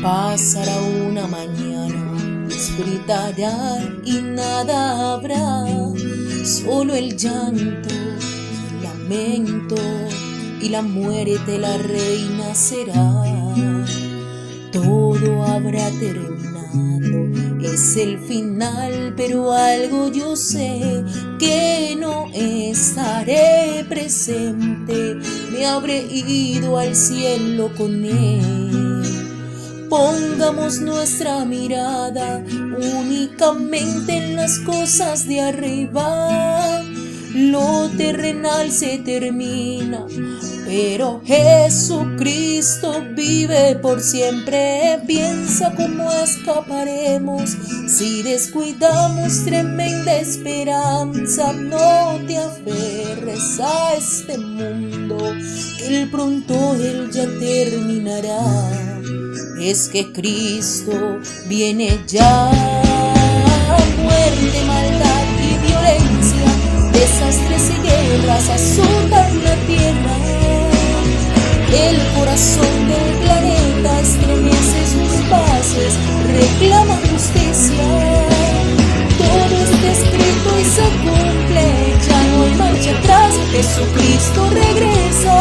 Pasará una mañana, despertará y nada habrá, solo el llanto y el lamento, y la muerte la reina será. Todo habrá terminado, es el final, pero algo yo sé, que no estaré presente, me habré ido al cielo con él. Pongamos nuestra mirada únicamente en las cosas de arriba. Lo terrenal se termina, pero Jesucristo vive por siempre. Piensa cómo escaparemos si descuidamos tremenda esperanza. No te aferres a este mundo, que el pronto él ya terminará. Es que Cristo viene ya. Muerte, maldad y violencia, desastres y guerras azotan la tierra. El corazón del planeta estremece sus bases, reclama justicia. Todo está escrito y se cumple, ya no hay marcha atrás, Jesucristo regresa.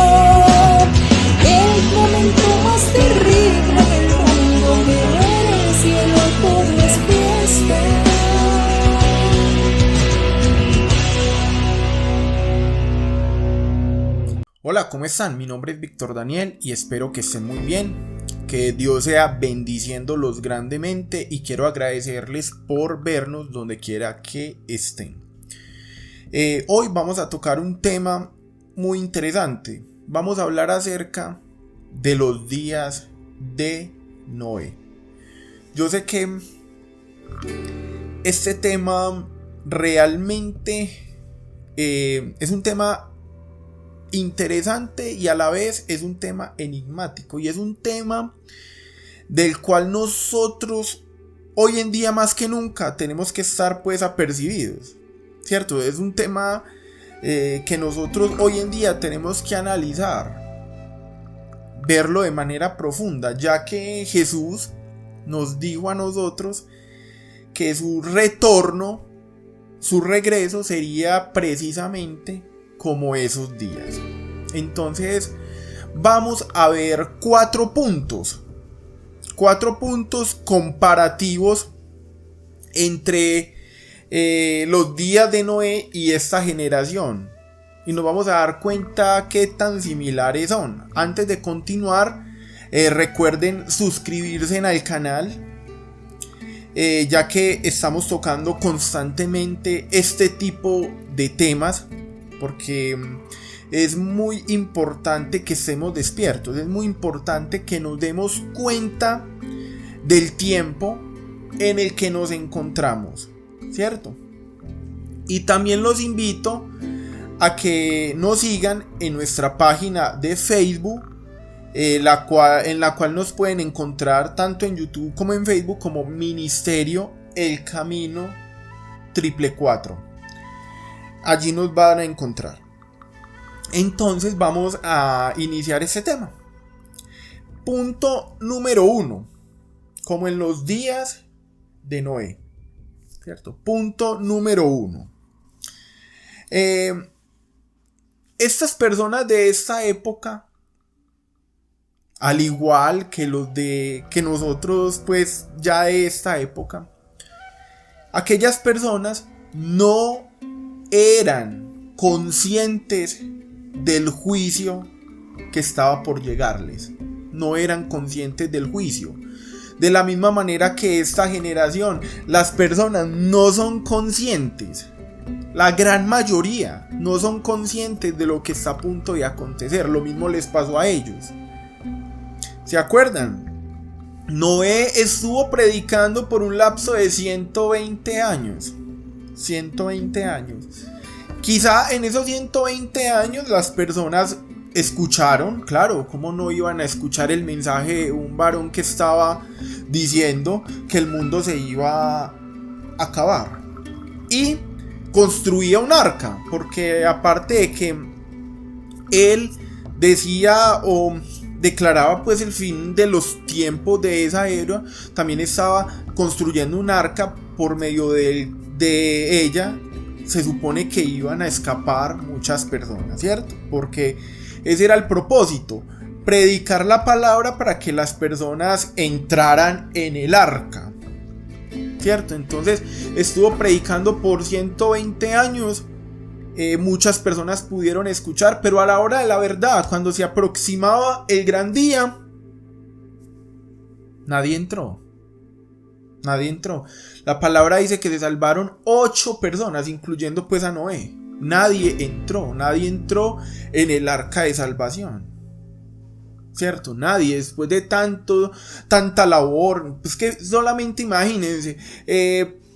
El momento más terrible del mundo, pero en el cielo todo es fiesta. Hola, ¿cómo están? Mi nombre es Víctor Daniel y espero que estén muy bien, que Dios sea bendiciéndolos grandemente, y quiero agradecerles por vernos donde quiera que estén. Hoy vamos a tocar un tema muy interesante. Vamos a hablar acerca de los días de Noé. Yo sé que este tema realmente es un tema interesante y a la vez es un tema enigmático, y es un tema del cual nosotros hoy en día más que nunca tenemos que estar pues apercibidos, ¿cierto? Es un tema que nosotros hoy en día tenemos que analizar, verlo de manera profunda, ya que Jesús nos dijo a nosotros que su retorno, su regreso sería precisamente como esos días. Entonces vamos a ver cuatro puntos comparativos entre los días de Noé y esta generación, y nos vamos a dar cuenta qué tan similares son. Antes de continuar, recuerden suscribirse al canal, ya que estamos tocando constantemente este tipo de temas, porque es muy importante que estemos despiertos, es muy importante que nos demos cuenta del tiempo en el que nos encontramos, ¿cierto? Y también los invito a que nos sigan en nuestra página de Facebook, en la cual nos pueden encontrar tanto en YouTube como en Facebook como Ministerio El Camino 444. Allí nos van a encontrar. Entonces vamos a iniciar este tema. Punto número 1. Como en los días de Noé, ¿cierto? Punto número 1. Estas personas de esta época, al igual que que nosotros pues ya de esta época, aquellas personas no eran conscientes del juicio que estaba por llegarles. No eran conscientes del juicio. De la misma manera que esta generación, las personas no son conscientes. La gran mayoría no son conscientes de lo que está a punto de acontecer. Lo mismo les pasó a ellos. ¿Se acuerdan? Noé estuvo predicando por un lapso de 120 años. 120 años. Quizá en esos 120 años las personas escucharon, claro, ¿cómo no iban a escuchar el mensaje de un varón que estaba diciendo que el mundo se iba a acabar? Y construía un arca, porque aparte de que él decía o declaraba pues el fin de los tiempos de esa era, también estaba construyendo un arca por medio de ella. Se supone que iban a escapar muchas personas, ¿cierto? Porque ese era el propósito, predicar la palabra para que las personas entraran en el arca, ¿cierto? Entonces estuvo predicando por 120 años. Muchas personas pudieron escuchar, pero a la hora de la verdad, cuando se aproximaba el gran día, nadie entró. La palabra dice que se salvaron 8 personas, incluyendo pues a Noé. Nadie entró en el arca de salvación, ¿cierto? Nadie, después de tanta labor. Pues que solamente imagínense,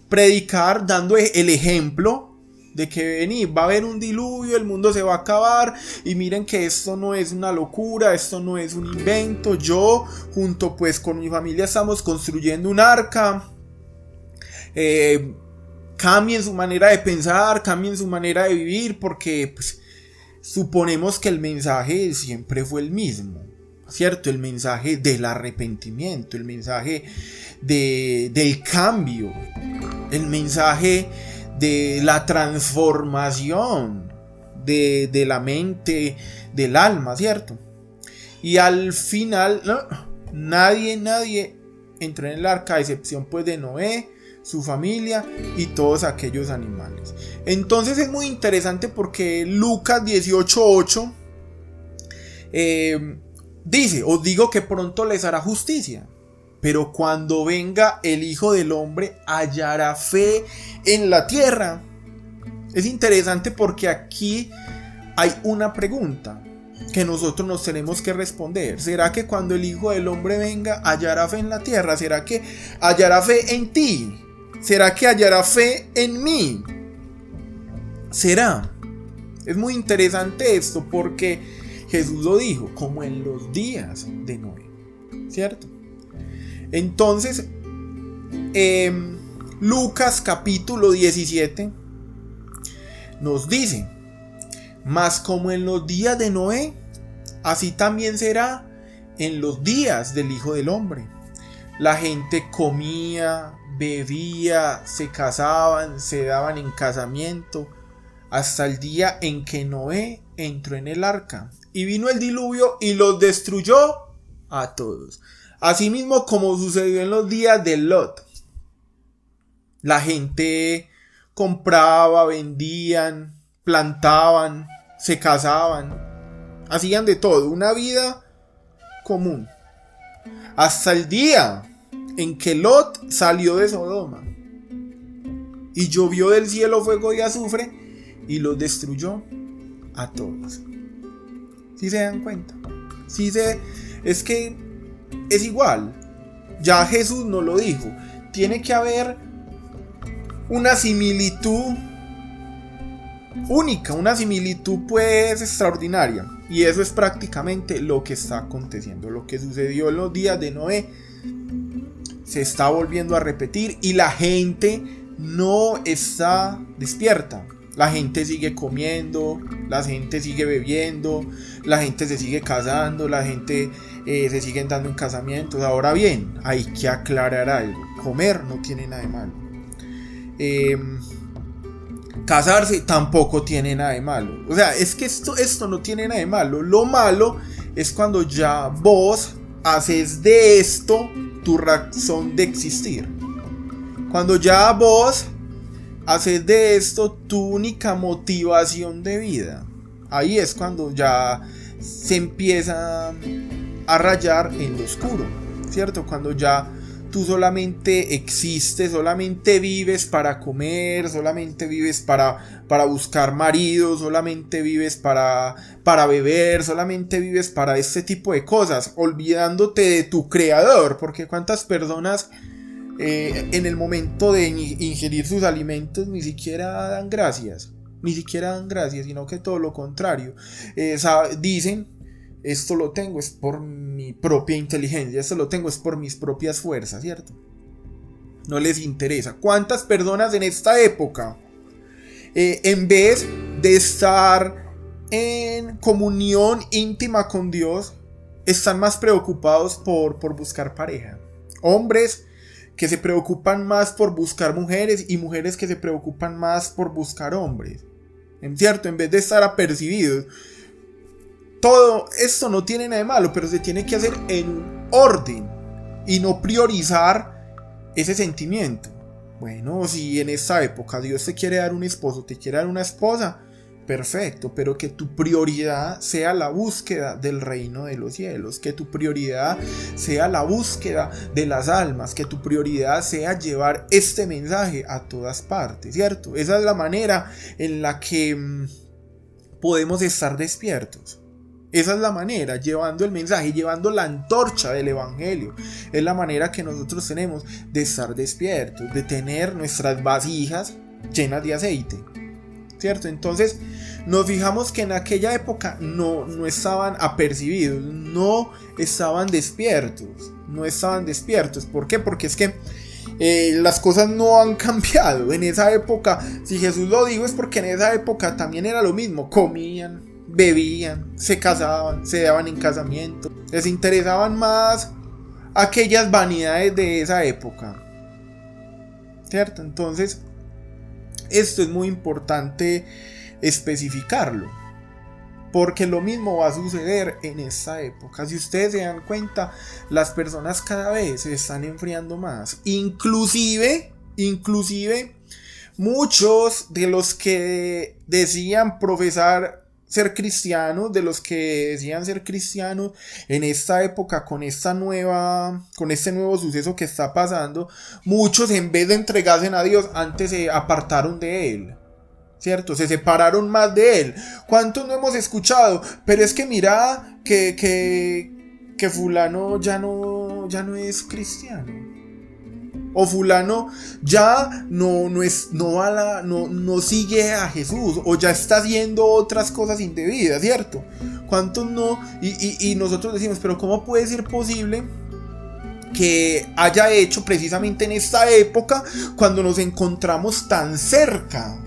predicar dando el ejemplo de que va a haber un diluvio, el mundo se va a acabar, y miren que esto no es una locura, esto no es un invento. Yo junto pues con mi familia estamos construyendo un arca. Cambien su manera de pensar, cambien su manera de vivir, porque pues suponemos que el mensaje siempre fue el mismo, ¿cierto? El mensaje del arrepentimiento, el mensaje del cambio, el mensaje de la transformación de la mente, del alma, ¿cierto? Y al final nadie entró en el arca, a excepción pues de Noé, su familia y todos aquellos animales. Entonces es muy interesante porque Lucas 18:8 dice: os digo que pronto les hará justicia, pero cuando venga el Hijo del Hombre, hallará fe en la tierra. Es interesante porque aquí hay una pregunta que nosotros nos tenemos que responder. ¿Será que cuando el Hijo del Hombre venga, hallará fe en la tierra? ¿Será que hallará fe en ti? ¿Será que hallará fe en mí? ¿Será? Es muy interesante esto porque Jesús lo dijo, como en los días de Noé, ¿cierto? Entonces, Lucas capítulo 17 nos dice: mas como en los días de Noé, así también será en los días del Hijo del Hombre. La gente comía, bebía, se casaban, se daban en casamiento, hasta el día en que Noé entró en el arca, y vino el diluvio y los destruyó a todos. Asimismo como sucedió en los días de Lot. La gente compraba, vendían, plantaban, se casaban, hacían de todo, una vida común. Hasta el día en que Lot salió de Sodoma y llovió del cielo fuego y azufre y los destruyó a todos. ¿Sí se dan cuenta? Es que es igual. Ya Jesús nos lo dijo. Tiene que haber una similitud única, una similitud pues extraordinaria. Y eso es prácticamente lo que está aconteciendo. Lo que sucedió en los días de Noé se está volviendo a repetir y la gente no está despierta. La gente sigue comiendo, la gente sigue bebiendo, la gente se sigue casando, la gente se sigue dando en casamientos. Ahora bien, hay que aclarar algo. Comer no tiene nada de malo. Casarse tampoco tiene nada de malo. O sea, es que esto no tiene nada de malo. Lo malo es cuando ya vos haces de esto tu razón de existir. Cuando ya vos haces de esto tu única motivación de vida. Ahí es cuando ya se empieza a rayar en lo oscuro, ¿cierto? Cuando ya tú solamente existes, solamente vives para comer, solamente vives para buscar marido, solamente vives para beber, solamente vives para este tipo de cosas, olvidándote de tu creador, porque cuántas personas en el momento de ingerir sus alimentos ni siquiera dan gracias, sino que todo lo contrario, dicen: esto lo tengo es por mi propia inteligencia, esto lo tengo es por mis propias fuerzas, ¿cierto? No les interesa. ¿Cuántas personas en esta época, en vez de estar en comunión íntima con Dios, están más preocupados por buscar pareja. Hombres que se preocupan más por buscar mujeres y mujeres que se preocupan más por buscar hombres. ¿Cierto? En vez de estar apercibidos. Todo esto no tiene nada de malo, pero se tiene que hacer en orden y no priorizar ese sentimiento. Bueno, si en esta época Dios te quiere dar un esposo, te quiere dar una esposa, perfecto, pero que tu prioridad sea la búsqueda del reino de los cielos, que tu prioridad sea la búsqueda de las almas, que tu prioridad sea llevar este mensaje a todas partes, ¿cierto? Esa es la manera en la que podemos estar despiertos. Esa es la manera, llevando el mensaje, llevando la antorcha del evangelio. Es la manera que nosotros tenemos de estar despiertos, de tener nuestras vasijas llenas de aceite, ¿cierto? Entonces nos fijamos que en aquella época no estaban apercibidos, no estaban despiertos. ¿Por qué? Porque es que las cosas no han cambiado. En esa época, si Jesús lo dijo, es porque en esa época también era lo mismo. Comían, bebían, se casaban, se daban en casamiento. Les interesaban más aquellas vanidades de esa época, ¿cierto? Entonces esto es muy importante especificarlo, porque lo mismo va a suceder en esta época. Si ustedes se dan cuenta, las personas cada vez se están enfriando más. Inclusive muchos de los que decían profesar ser cristianos, en esta época, con este nuevo suceso que está pasando, muchos, en vez de entregarse a Dios, antes se apartaron de él, ¿cierto? Se separaron más de él. ¿Cuántos no hemos escuchado? Pero es que mira que fulano ya no es cristiano. O fulano ya no sigue a Jesús, o ya está haciendo otras cosas indebidas, ¿cierto? ¿Cuántos no? Y nosotros decimos, pero ¿cómo puede ser posible que haya hecho precisamente en esta época, cuando nos encontramos tan cerca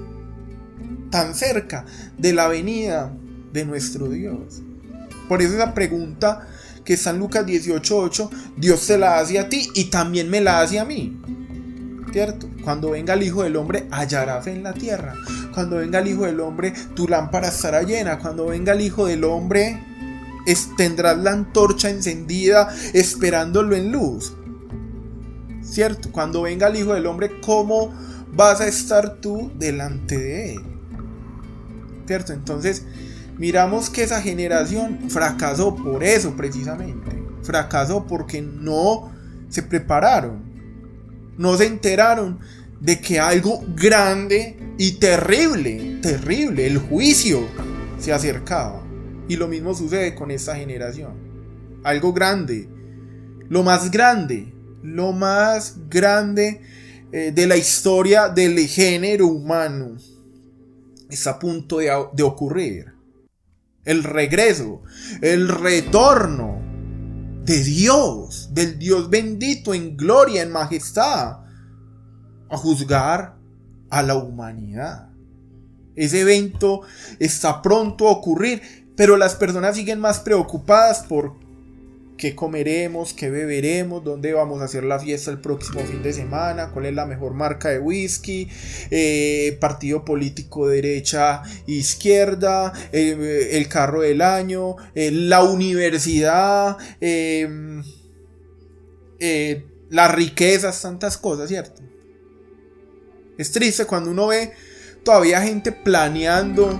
de la venida de nuestro Dios? Por eso esa pregunta que está en Lucas 18:8, Dios te la hace a ti y también me la hace a mí, ¿cierto? Cuando venga el Hijo del Hombre, hallará fe en la tierra. Cuando venga el Hijo del Hombre, tu lámpara estará llena. Cuando venga el Hijo del Hombre, tendrás la antorcha encendida esperándolo en luz, ¿cierto? Cuando venga el Hijo del Hombre, ¿cómo vas a estar tú delante de él? ¿Cierto? Entonces miramos que esa generación fracasó por eso precisamente. Fracasó porque no se prepararon. No se enteraron de que algo grande y terrible, el juicio, se acercaba. Y lo mismo sucede con esta generación. Algo grande, lo más grande de la historia del género humano está a punto de ocurrir. El regreso, el retorno de Dios, del Dios bendito en gloria, en majestad, a juzgar a la humanidad. Ese evento está pronto a ocurrir, pero las personas siguen más preocupadas por qué comeremos, qué beberemos, dónde vamos a hacer la fiesta el próximo fin de semana, cuál es la mejor marca de whisky, partido político derecha, izquierda, el carro del año, la universidad, las riquezas, tantas cosas, ¿cierto? Es triste cuando uno ve todavía gente planeando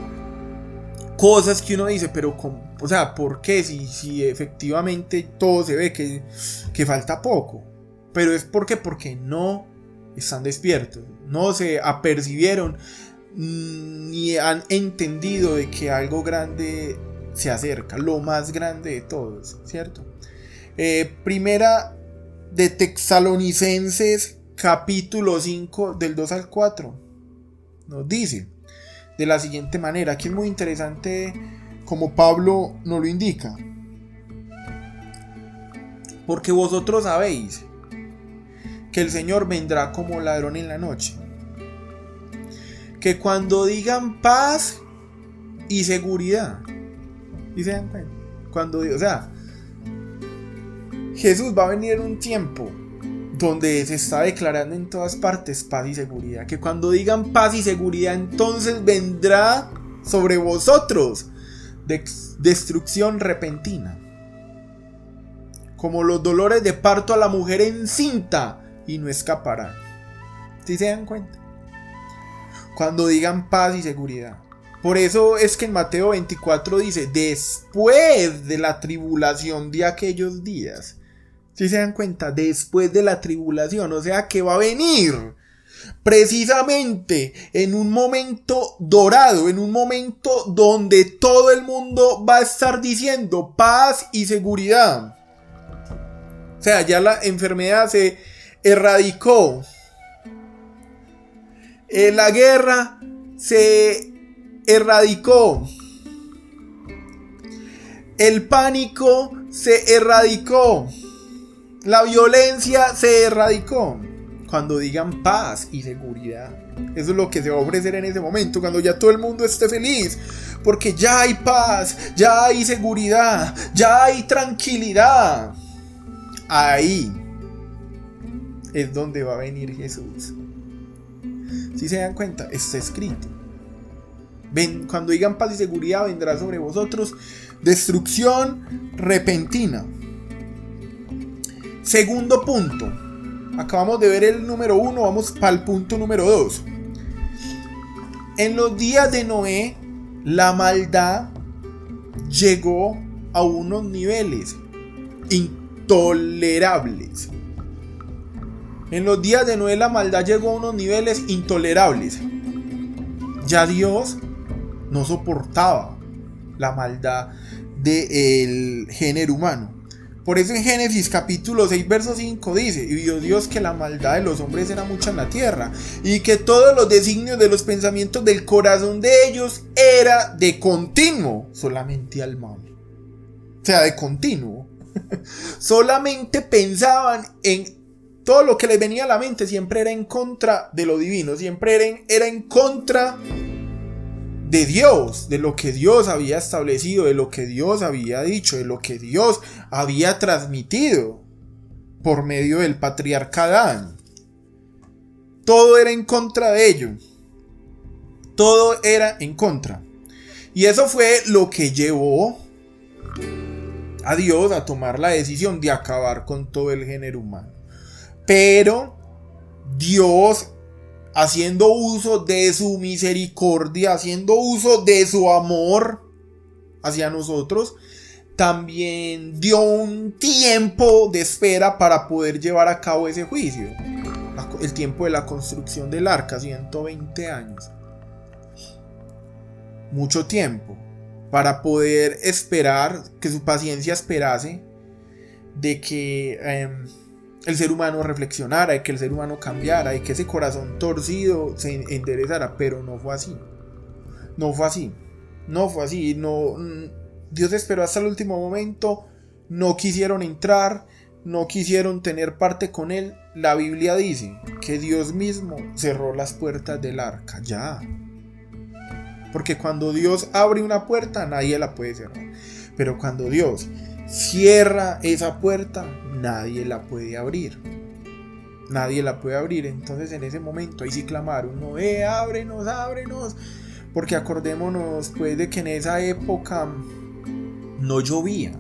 cosas que uno dice, pero ¿cómo? O sea, ¿por qué? Si efectivamente todo se ve que falta poco. Pero es porque no están despiertos, no se apercibieron ni han entendido de que algo grande se acerca, lo más grande de todos, ¿cierto? Primera de Tesalonicenses, capítulo 5, del 2 al 4, nos dice de la siguiente manera. Aquí es muy interesante como Pablo nos lo indica: porque vosotros sabéis que el Señor vendrá como ladrón en la noche, que cuando digan paz y seguridad, ¿y se dan cuenta? Cuando, o sea, Jesús va a venir en un tiempo donde se está declarando en todas partes paz y seguridad. Que cuando digan paz y seguridad, entonces vendrá sobre vosotros destrucción repentina, como los dolores de parto a la mujer encinta, y no escaparán. ¿Sí se dan cuenta? Cuando digan paz y seguridad. Por eso es que en Mateo 24 dice, después de la tribulación de aquellos días. ¿Sí se dan cuenta? Después de la tribulación. O sea que va a venir precisamente en un momento dorado, en un momento donde todo el mundo va a estar diciendo paz y seguridad. O sea, ya la enfermedad se erradicó. La guerra se erradicó. El pánico se erradicó. La violencia se erradicó. Cuando digan paz y seguridad. Eso es lo que se va a ofrecer en ese momento, cuando ya todo el mundo esté feliz. Porque ya hay paz, ya hay seguridad, ya hay tranquilidad. Ahí es donde va a venir Jesús. Si se dan cuenta, está escrito. Ven, cuando digan paz y seguridad, vendrá sobre vosotros destrucción repentina. Segundo punto. Acabamos de ver el número 1, vamos para el punto número 2. En los días de Noé, la maldad llegó a unos niveles intolerables. En los días de Noé, la maldad llegó a unos niveles intolerables. Ya Dios no soportaba la maldad del género humano. Por eso en Génesis capítulo 6 verso 5 dice: y vio Dios que la maldad de los hombres era mucha en la tierra, y que todos los designios de los pensamientos del corazón de ellos era de continuo solamente al mal. O sea, de continuo. Solamente pensaban en todo lo que les venía a la mente, siempre era en contra de lo divino, siempre era en contra de Dios, de lo que Dios había establecido, de lo que Dios había dicho, de lo que Dios había transmitido por medio del patriarca Adán. Todo era en contra de ello. Todo era en contra. Y eso fue lo que llevó a Dios a tomar la decisión de acabar con todo el género humano. Pero Dios, haciendo uso de su misericordia, haciendo uso de su amor hacia nosotros, también dio un tiempo de espera para poder llevar a cabo ese juicio. El tiempo de la construcción del arca, 120 años. Mucho tiempo para poder esperar, que su paciencia esperase de que el ser humano reflexionara, de que el ser humano cambiara, de que ese corazón torcido se enderezara. Pero no fue así. No fue así. No fue así. No, Dios esperó hasta el último momento. No quisieron entrar. No quisieron tener parte con él. La Biblia dice que Dios mismo cerró las puertas del arca. Ya. Porque cuando Dios abre una puerta, nadie la puede cerrar. Pero cuando Dios cierra esa puerta, nadie la puede abrir. Nadie la puede abrir. Entonces en ese momento ahí sí clamaron: Noé, ábrenos, ábrenos. Porque acordémonos pues de que en esa época no llovía.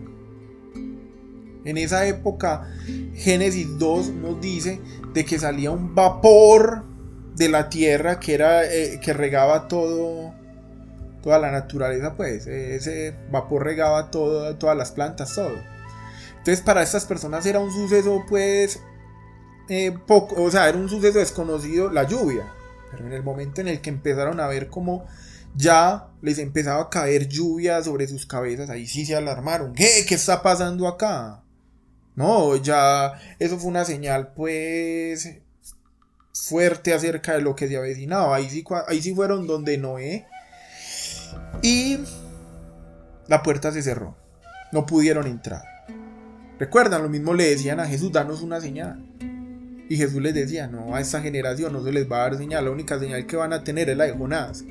En esa época Génesis 2 nos dice de que salía un vapor de la tierra que era que regaba toda la naturaleza, pues ese vapor regaba todas las plantas, todo. Entonces para estas personas era un suceso pues poco, o sea, era un suceso desconocido la lluvia. Pero en el momento en el que empezaron a ver cómo ya les empezaba a caer lluvia sobre sus cabezas, ahí sí se alarmaron. ¿Qué está pasando acá? No, ya eso fue una señal pues fuerte acerca de lo que se avecinaba. Ahí sí fueron donde Noé, y la puerta se cerró. No pudieron entrar. Recuerdan, lo mismo le decían a Jesús: danos una señal. Y Jesús les decía: no, a esta generación no se les va a dar señal. La única señal que van a tener es la de Jonás.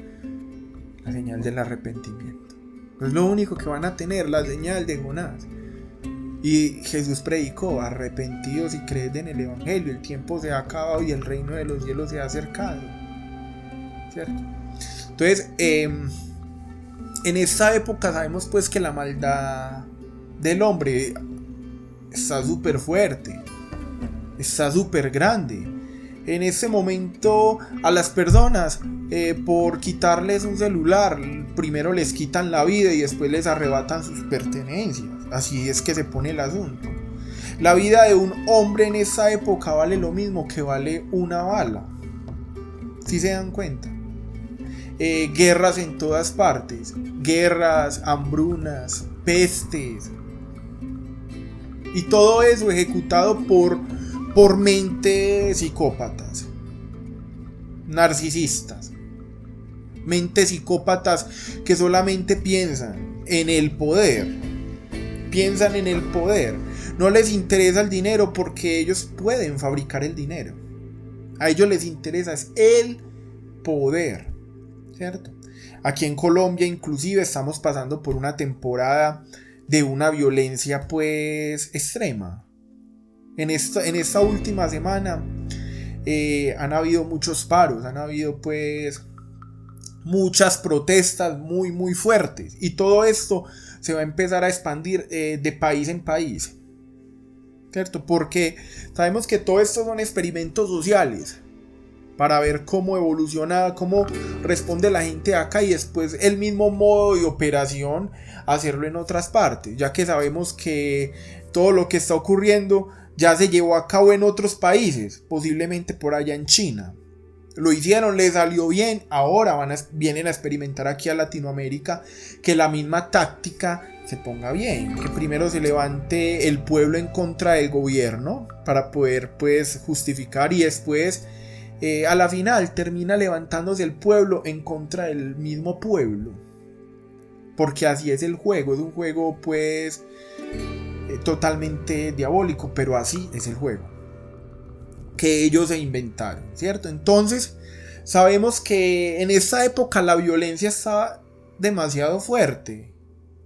La señal del arrepentimiento. No es lo único que van a tener, la señal de Jonás. Y Jesús predicó: arrepentidos y creed en el evangelio, el tiempo se ha acabado y el reino de los cielos se ha acercado, ¿cierto? Entonces, en esta época sabemos pues que la maldad del hombre está súper fuerte, está súper grande. En este momento a las personas, por quitarles un celular, primero les quitan la vida y después les arrebatan sus pertenencias. Así es que se pone el asunto. La vida de un hombre en esa época vale lo mismo que vale una bala. ¿Sí se dan cuenta? Guerras en todas partes, guerras, hambrunas, pestes, y todo eso ejecutado por mentes psicópatas, narcisistas, mentes psicópatas que solamente piensan en el poder, no les interesa el dinero porque ellos pueden fabricar el dinero, a ellos les interesa es el poder, ¿cierto? Aquí en Colombia inclusive estamos pasando por una temporada de una violencia pues extrema. En esta última semana han habido muchos paros, han habido pues muchas protestas muy muy fuertes, y todo esto se va a empezar a expandir de país en país, ¿cierto? Porque sabemos que todo esto son experimentos sociales para ver cómo evoluciona, cómo responde la gente acá, y después el mismo modo de operación hacerlo en otras partes, ya que sabemos que todo lo que está ocurriendo ya se llevó a cabo en otros países, posiblemente por allá en China. Lo hicieron, les salió bien, ahora vienen a experimentar aquí a Latinoamérica que la misma táctica se ponga bien, que primero se levante el pueblo en contra del gobierno para poder pues justificar, y después a la final termina levantándose el pueblo en contra del mismo pueblo, porque así es el juego, es un juego pues totalmente diabólico, pero así es el juego que ellos se inventaron, ¿cierto? Entonces sabemos que en esta época la violencia estaba demasiado fuerte,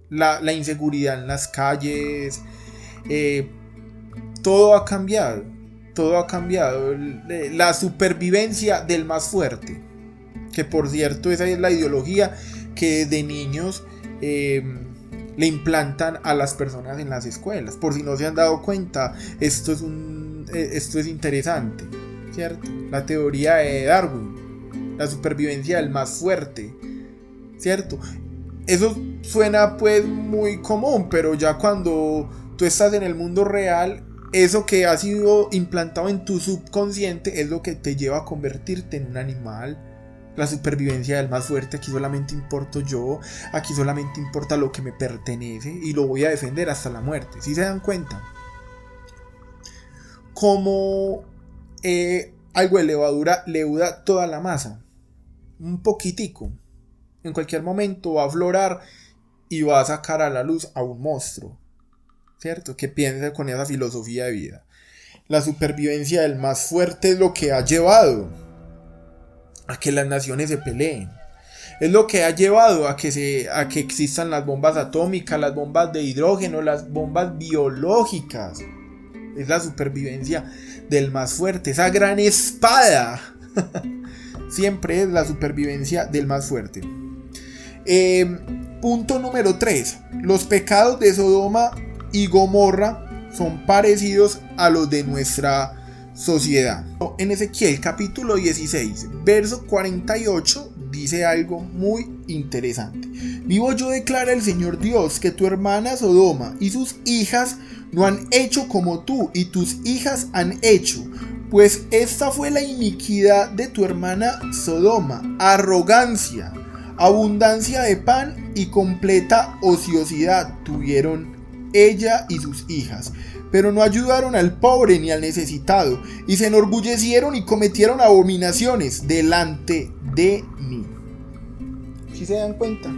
la inseguridad en las calles, todo ha cambiado, la supervivencia del más fuerte, que por cierto esa es la ideología que de niños le implantan a las personas en las escuelas. Por si no se han dado cuenta, esto es interesante, ¿cierto? La teoría de Darwin, la supervivencia del más fuerte, ¿cierto? Eso suena pues muy común, pero ya cuando tú estás en el mundo real, eso que ha sido implantado en tu subconsciente es lo que te lleva a convertirte en un animal. La supervivencia del más fuerte, aquí solamente importo yo, aquí solamente importa lo que me pertenece y lo voy a defender hasta la muerte. ¿Sí se dan cuenta? Como algo de levadura leuda toda la masa, un poquitico, en cualquier momento va a aflorar y va a sacar a la luz a un monstruo, ¿cierto? Que piensa con esa filosofía de vida. La supervivencia del más fuerte es lo que ha llevado a que las naciones se peleen. Es lo que ha llevado a que existan las bombas atómicas, las bombas de hidrógeno, las bombas biológicas. Es la supervivencia del más fuerte. Esa gran espada siempre es la supervivencia del más fuerte. Punto número 3. Los pecados de Sodoma y Gomorra son parecidos a los de nuestra sociedad. En Ezequiel capítulo 16 verso 48 dice algo muy interesante. Vivo yo, declara el Señor Dios, que tu hermana Sodoma y sus hijas no han hecho como tú, y tus hijas han hecho, pues esta fue la iniquidad de tu hermana Sodoma: arrogancia, abundancia de pan y completa ociosidad tuvieron ella y sus hijas, pero no ayudaron al pobre ni al necesitado, y se enorgullecieron y cometieron abominaciones delante de mí. ¿Sí se dan cuenta?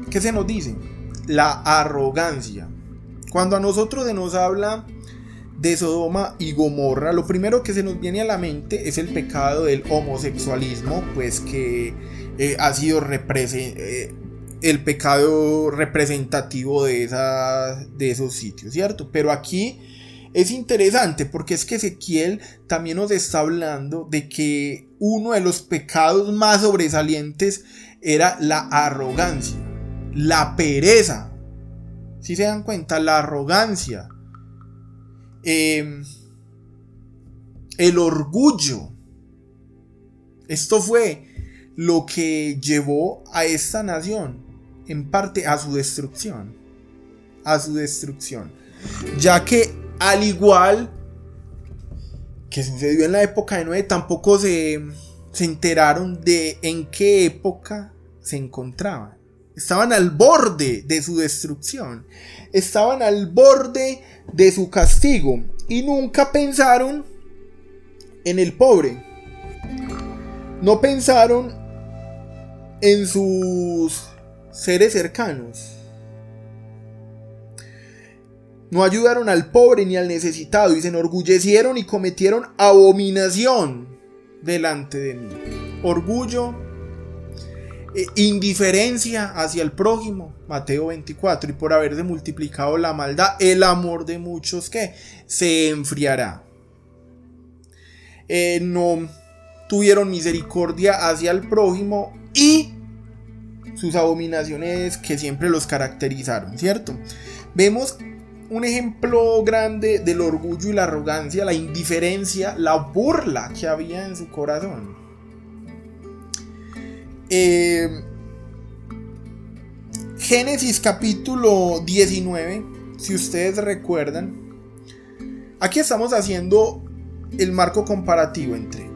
¿Qué se nos dice? La arrogancia. Cuando a nosotros se nos habla de Sodoma y Gomorra, lo primero que se nos viene a la mente es el pecado del homosexualismo, pues que ha sido el pecado representativo de esos sitios, ¿cierto? Pero aquí es interesante porque es que Ezequiel también nos está hablando de que uno de los pecados más sobresalientes era la arrogancia, la pereza. ¿Sí se dan cuenta? La arrogancia, el orgullo. Esto fue lo que llevó a esta nación, en parte, a su destrucción. Ya que, al igual que sucedió en la época de Noé, tampoco se enteraron de en qué época se encontraban. Estaban al borde de su destrucción. Estaban al borde de su castigo. Y nunca pensaron en el pobre. No pensaron en sus seres cercanos. No ayudaron al pobre ni al necesitado. Y se enorgullecieron y cometieron abominación delante de mí. Orgullo, indiferencia hacia el prójimo, Mateo 24, y por haberse multiplicado la maldad, el amor de muchos que se enfriará. No tuvieron misericordia hacia el prójimo y sus abominaciones que siempre los caracterizaron, ¿cierto? Vemos un ejemplo grande del orgullo y la arrogancia, la indiferencia, la burla que había en su corazón. Génesis capítulo 19, si ustedes recuerdan, aquí estamos haciendo el marco comparativo entre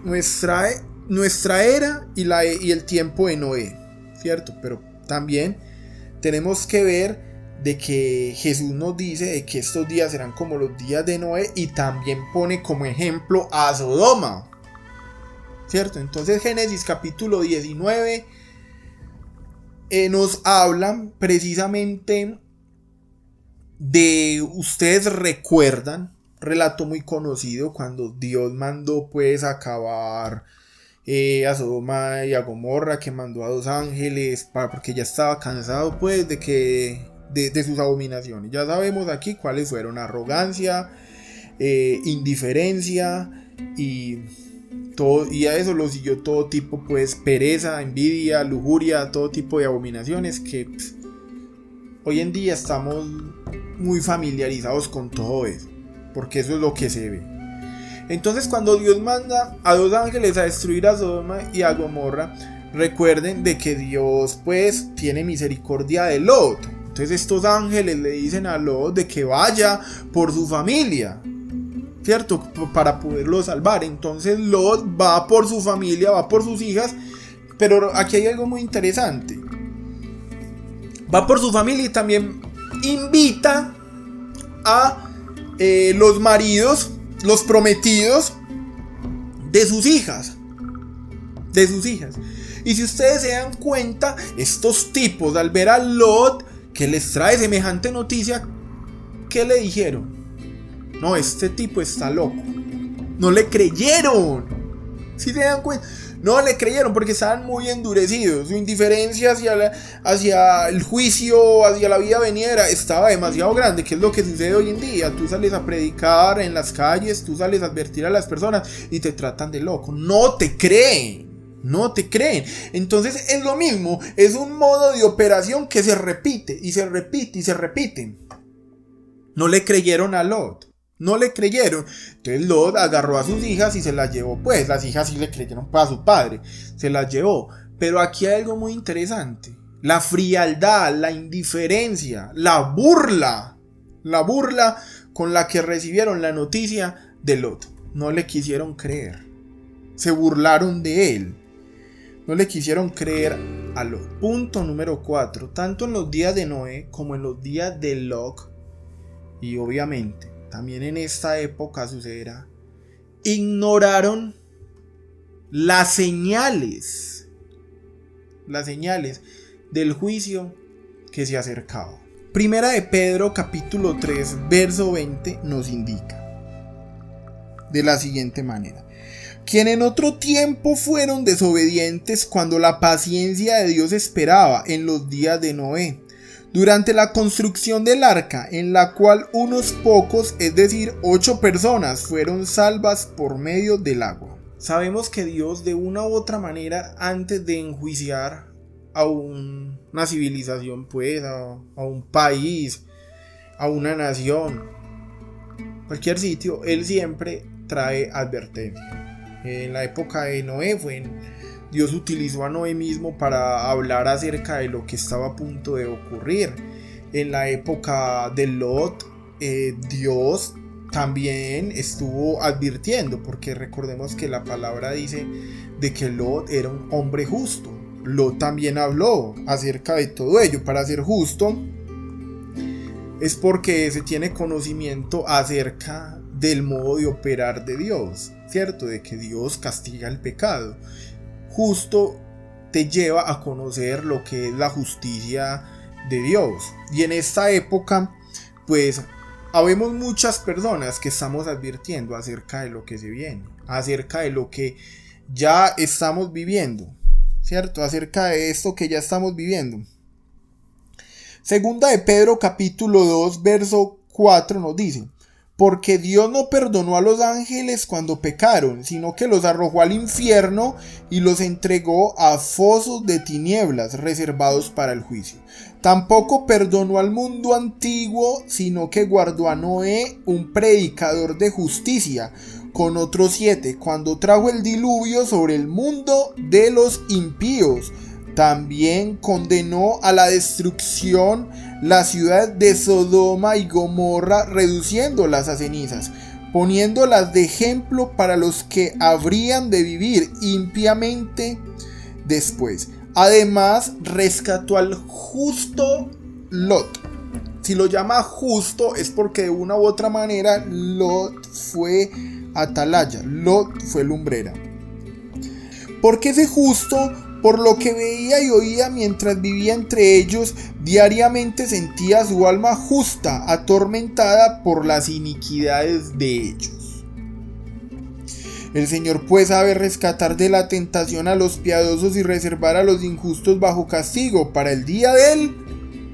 nuestra era y el tiempo de Noé, ¿cierto? Pero también tenemos que ver de que Jesús nos dice de que estos días serán como los días de Noé, y también pone como ejemplo a Sodoma, ¿cierto? Entonces Génesis capítulo 19 nos hablan precisamente de, ustedes recuerdan, relato muy conocido, cuando Dios mandó pues acabar a Sodoma y a Gomorra, que mandó a 2 ángeles porque ya estaba cansado pues de sus abominaciones. Ya sabemos aquí cuáles fueron: arrogancia, indiferencia, y a eso lo siguió todo tipo, pues, pereza, envidia, lujuria, todo tipo de abominaciones que hoy en día estamos muy familiarizados con todo eso, porque eso es lo que se ve. Entonces, cuando Dios manda a 2 ángeles a destruir a Sodoma y a Gomorra, recuerden de que Dios pues tiene misericordia de Lot. Entonces estos ángeles le dicen a Lot de que vaya por su familia, ¿cierto? Para poderlo salvar. Entonces Lot va por su familia, va por sus hijas. Pero aquí hay algo muy interesante. Va por su familia y también invita a los maridos, los prometidos de sus hijas. Y si ustedes se dan cuenta, estos tipos, al ver a Lot que les trae semejante noticia, ¿qué le dijeron? No, este tipo está loco. No le creyeron. ¿Sí se dan cuenta? No le creyeron porque estaban muy endurecidos. Su indiferencia hacia el juicio, hacia la vida venidera, estaba demasiado grande. ¿Qué es lo que sucede hoy en día? Tú sales a predicar en las calles, tú sales a advertir a las personas y te tratan de loco. No te creen. Entonces es lo mismo. Es un modo de operación que se repite y se repite y se repite. No le creyeron a Lot. Entonces Lot agarró a sus hijas y se las llevó. Pues las hijas sí le creyeron a su padre, se las llevó. Pero aquí hay algo muy interesante: la frialdad, la indiferencia, la burla con la que recibieron la noticia de Lot. No le quisieron creer, se burlaron de él, no le quisieron creer a Lot. Punto número 4. Tanto en los días de Noé como en los días de Lot, y obviamente también en esta época sucederá, ignoraron las señales del juicio que se acercaba. Primera de Pedro capítulo 3 verso 20 nos indica de la siguiente manera: quien en otro tiempo fueron desobedientes cuando la paciencia de Dios esperaba en los días de Noé, durante la construcción del arca, en la cual unos pocos, es decir, 8 personas, fueron salvas por medio del agua. Sabemos que Dios, de una u otra manera, antes de enjuiciar a una civilización, pues, a un país, a una nación, cualquier sitio, Él siempre trae advertencia. En la época de Noé Dios utilizó a Noé mismo para hablar acerca de lo que estaba a punto de ocurrir. En la época de Lot, Dios también estuvo advirtiendo, porque recordemos que la palabra dice de que Lot era un hombre justo. Lot también habló acerca de todo ello. Para ser justo es porque se tiene conocimiento acerca del modo de operar de Dios, ¿cierto? De que Dios castiga el pecado. Justo te lleva a conocer lo que es la justicia de Dios. Y en esta época, pues, habemos muchas personas que estamos advirtiendo acerca de lo que se viene, acerca de lo que ya estamos viviendo, ¿cierto? Acerca de esto que ya estamos viviendo. Segunda de Pedro capítulo 2 verso 4 nos dice: porque Dios no perdonó a los ángeles cuando pecaron, sino que los arrojó al infierno y los entregó a fosos de tinieblas reservados para el juicio. Tampoco perdonó al mundo antiguo, sino que guardó a Noé, un predicador de justicia, con otros 7, cuando trajo el diluvio sobre el mundo de los impíos. También condenó a la destrucción la ciudad de Sodoma y Gomorra, reduciéndolas a cenizas, poniéndolas de ejemplo para los que habrían de vivir impíamente después. Además, rescató al justo Lot. Si lo llama justo es porque de una u otra manera Lot fue atalaya, Lot fue lumbrera. Porque ese justo, por lo que veía y oía mientras vivía entre ellos, diariamente sentía su alma justa, atormentada por las iniquidades de ellos. El Señor pues sabe rescatar de la tentación a los piadosos y reservar a los injustos bajo castigo para el día del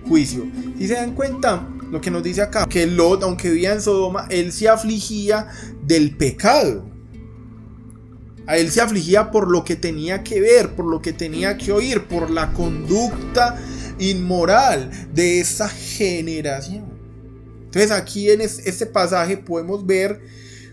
juicio. ¿Sí se dan cuenta lo que nos dice acá? Que Lot, aunque vivía en Sodoma, él se afligía del pecado. A él se afligía por lo que tenía que ver, por lo que tenía que oír, por la conducta inmoral de esa generación. Entonces aquí en este pasaje podemos ver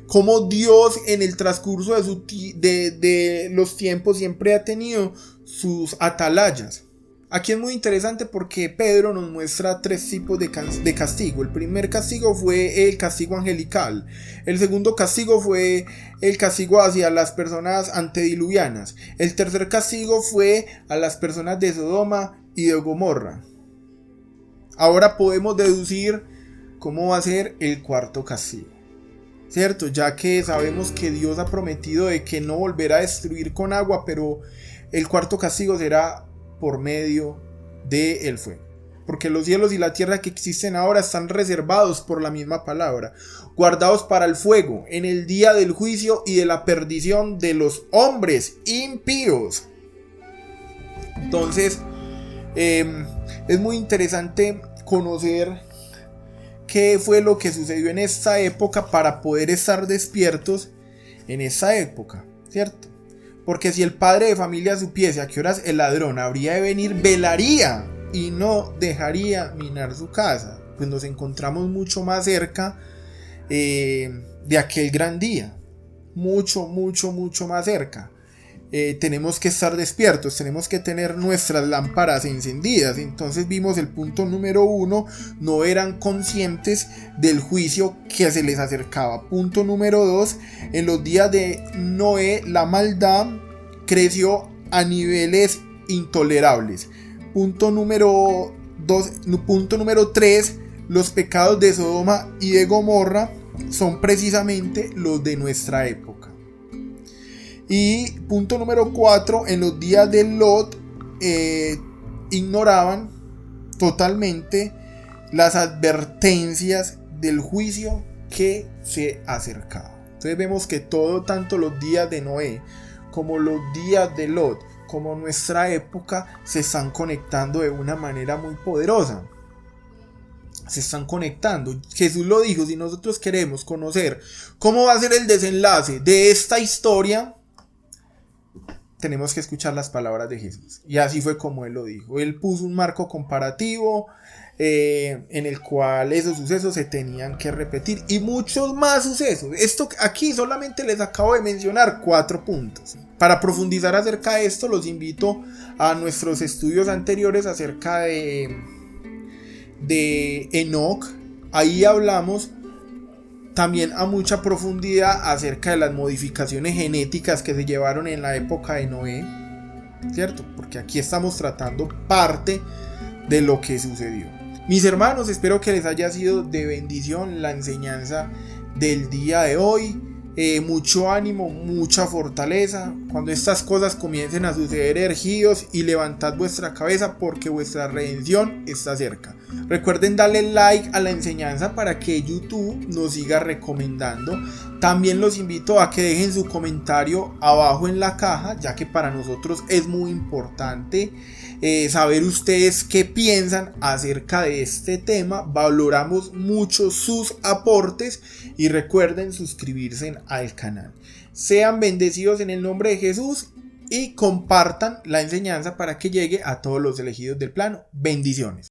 cómo Dios en el transcurso de los tiempos siempre ha tenido sus atalayas. Aquí es muy interesante porque Pedro nos muestra 3 tipos de castigo. El primer castigo fue el castigo angelical. El segundo castigo fue el castigo hacia las personas antediluvianas. El tercer castigo fue a las personas de Sodoma y de Gomorra. Ahora podemos deducir cómo va a ser el cuarto castigo, ¿cierto? Ya que sabemos que Dios ha prometido de que no volverá a destruir con agua, pero el cuarto castigo será por medio del fuego, porque los cielos y la tierra que existen ahora están reservados por la misma palabra, guardados para el fuego en el día del juicio y de la perdición de los hombres impíos. Entonces es muy interesante conocer qué fue lo que sucedió en esta época para poder estar despiertos en esa época, ¿cierto? Porque si el padre de familia supiese a qué horas el ladrón habría de venir, velaría y no dejaría minar su casa. Pues nos encontramos mucho más cerca de aquel gran día. Mucho más cerca. Tenemos que estar despiertos, tenemos que tener nuestras lámparas encendidas. Entonces vimos el punto número 1, no eran conscientes del juicio que se les acercaba. Punto número 2, en los días de Noé la maldad creció a niveles intolerables. Punto número 3, los pecados de Sodoma y de Gomorra son precisamente los de nuestra época. Y punto número 4, en los días de Lot ignoraban totalmente las advertencias del juicio que se acercaba. Entonces vemos que todo, tanto los días de Noé como los días de Lot, como nuestra época, se están conectando de una manera muy poderosa. Se están conectando. Jesús lo dijo, si nosotros queremos conocer cómo va a ser el desenlace de esta historia, tenemos que escuchar las palabras de Jesús. Y así fue como Él lo dijo. Él puso un marco comparativo en el cual esos sucesos se tenían que repetir y muchos más sucesos. Esto aquí solamente les acabo de mencionar 4 puntos. Para profundizar acerca de esto, los invito a nuestros estudios anteriores acerca de Enoch. Ahí hablamos también a mucha profundidad acerca de las modificaciones genéticas que se llevaron en la época de Noé, ¿cierto? Porque aquí estamos tratando parte de lo que sucedió. Mis hermanos, espero que les haya sido de bendición la enseñanza del día de hoy. Mucho ánimo, mucha fortaleza. Cuando estas cosas comiencen a suceder, erguíos y levantad vuestra cabeza, porque vuestra redención está cerca. Recuerden darle like a la enseñanza para que YouTube nos siga recomendando. También los invito a que dejen su comentario abajo en la caja, ya que para nosotros es muy importante saber ustedes qué piensan acerca de este tema. Valoramos mucho sus aportes y recuerden suscribirse al canal. Sean bendecidos en el nombre de Jesús y compartan la enseñanza para que llegue a todos los elegidos del plano. Bendiciones.